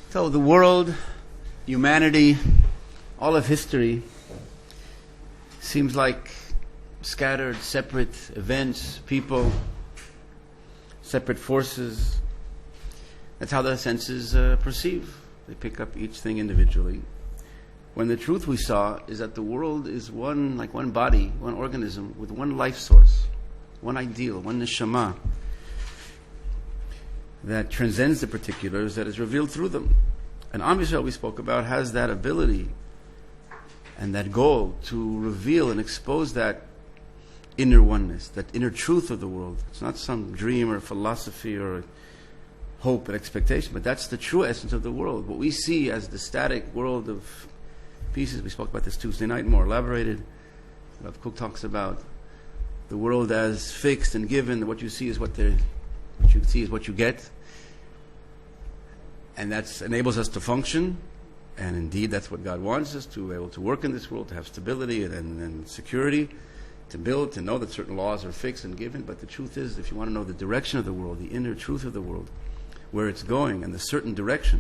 So the world, humanity, all of history seems like scattered, separate events, people, separate forces. That's how the senses perceive. They pick up each thing individually. When the truth we saw is that the world is one, like one body, one organism, with one life source, one ideal, one neshama, that transcends the particulars, that is revealed through them. And Am Yisrael, we spoke about, has that ability and that goal to reveal and expose that inner oneness, that inner truth of the world. It's not some dream or philosophy or hope and expectation, but that's the true essence of the world. What we see as the static world of pieces, we spoke about this Tuesday night, more elaborated. Rav Kook talks about the world as fixed and given. What you see is what you see is what you get. And that enables us to function. And indeed, that's what God wants us to be able to work in this world, to have stability and security, to build, to know that certain laws are fixed and given. But the truth is, if you want to know the direction of the world, the inner truth of the world, where it's going, and the certain direction,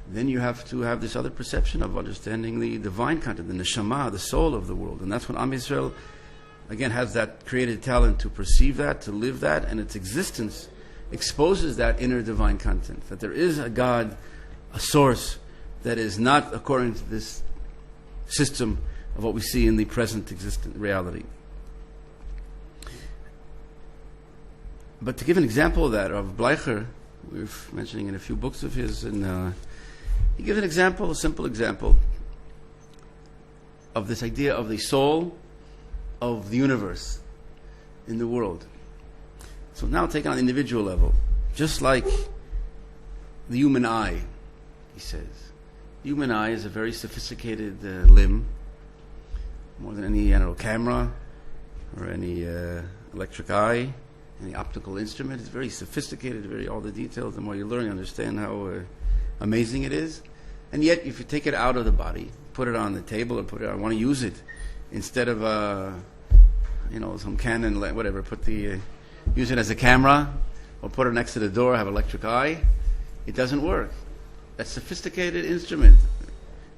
then you have to have this other perception of understanding the divine content, the neshama, the soul of the world. And that's when Am Yisrael, again, has that created talent to perceive that, to live that, and its existence exposes that inner divine content, that there is a God, a source that is not according to this system of what we see in the present existent reality. But to give an example of that, of Bleicher, we were mentioning in a few books of his, and he gives an example, a simple example, of this idea of the soul of the universe in the world. So now taken on an individual level, just like the human eye, he says. The human eye is a very sophisticated limb, more than any camera or any electric eye, any optical instrument. It's very sophisticated, very all the details. The more you learn, you understand how amazing it is. And yet, if you take it out of the body, put it on the table, or I want to use it instead of some Canon, whatever. Use it as a camera, or put it next to the door. Have an electric eye. It doesn't work. That sophisticated instrument.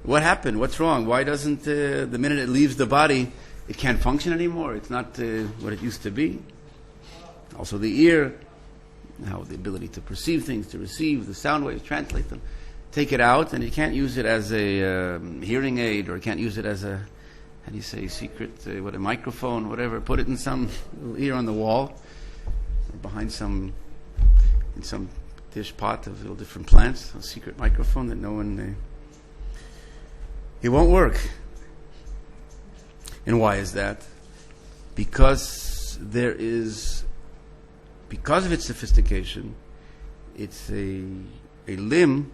What happened? What's wrong? Why doesn't the minute it leaves the body, it can't function anymore? It's not what it used to be. Also, the ear, now the ability to perceive things, to receive the sound waves, translate them. Take it out, and you can't use it as a hearing aid, or you can't use it as a, secret, a microphone, whatever. Put it in some little ear on the wall, or behind in some dish pot of little different plants, a secret microphone that no one, it won't work. And why is that? Because of its sophistication, it's a limb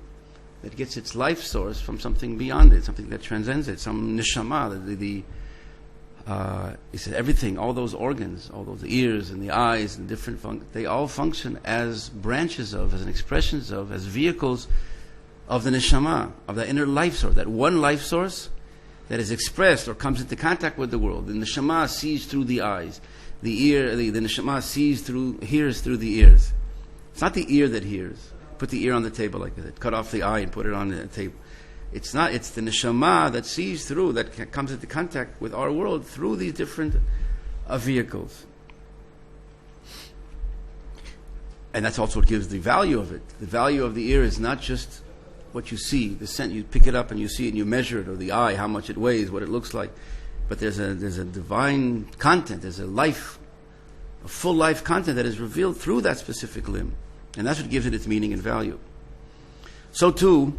that gets its life source from something beyond it, something that transcends it, some neshama. He said everything, all those organs, all those ears and the eyes and different they all function as branches of, as an expressions of, as vehicles of the neshama, of the inner life source, that one life source that is expressed or comes into contact with the world. The neshama sees through the eyes. The neshama hears through the ears. It's not the ear that hears. Put the ear on the table like that. Cut off the eye and put it on the table. It's not. It's the neshama that sees through, that comes into contact with our world through these different vehicles. And that's also what gives the value of it. The value of the ear is not just what you see, the scent. You pick it up and you see it and you measure it, or the eye, how much it weighs, what it looks like. But there's a divine content. There's a full life content that is revealed through that specific limb. And that's what gives it its meaning and value. So too,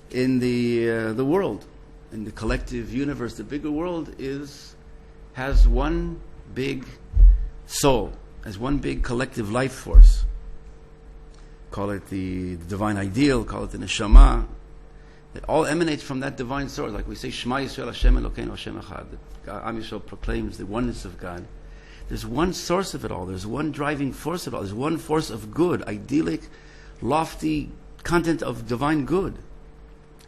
in the world, in the collective universe, the bigger world has one big soul, has one big collective life force. Call it the divine ideal, call it the neshama. That all emanates from that divine source. Like we say, Shema Yisrael Hashem Elokeinu Hashem Echad. That Am Yisrael proclaims the oneness of God. There's one source of it all. There's one driving force of it all. There's one force of good, idyllic, lofty content of divine good.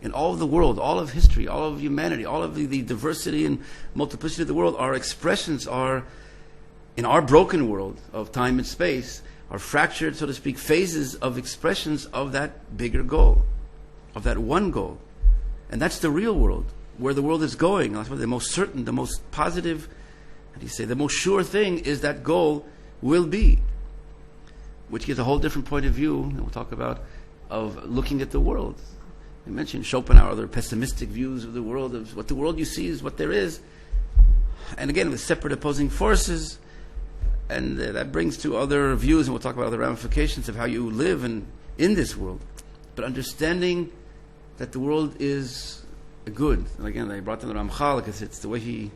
In all of the world, all of history, all of humanity, all of the diversity and multiplicity of the world, our expressions are, in our broken world of time and space, are fractured, so to speak, phases of expressions of that bigger goal, of that one goal. And that's the real world, where the world is going. That's why the most certain, the most positive, how do you say, the most sure thing is that goal will be. Which gives a whole different point of view, and we'll talk about, of looking at the world. We mentioned Schopenhauer, other pessimistic views of the world, of what the world you see is what there is. And again, with separate opposing forces. And that brings to other views, and we'll talk about other ramifications of how you live in this world. But understanding that the world is good. And again, I brought in the Ramchal because it's the way he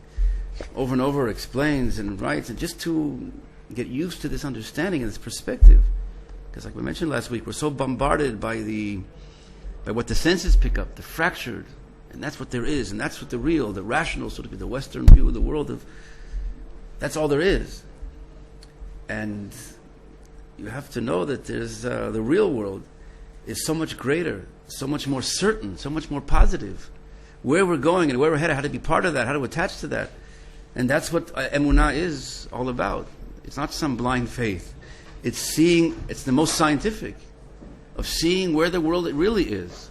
over and over explains and writes, and just to get used to this understanding and this perspective. Because like we mentioned last week, we're so bombarded by what the senses pick up, the fractured, and that's what there is, and that's what the real, the rational, sort of the Western view of the world, that's all there is. And you have to know that there's the real world is so much greater, so much more certain, so much more positive. Where we're going and where we're headed, how to be part of that, how to attach to that. And that's what Emunah is all about. It's not some blind faith. It's the most scientific of seeing where the world really is.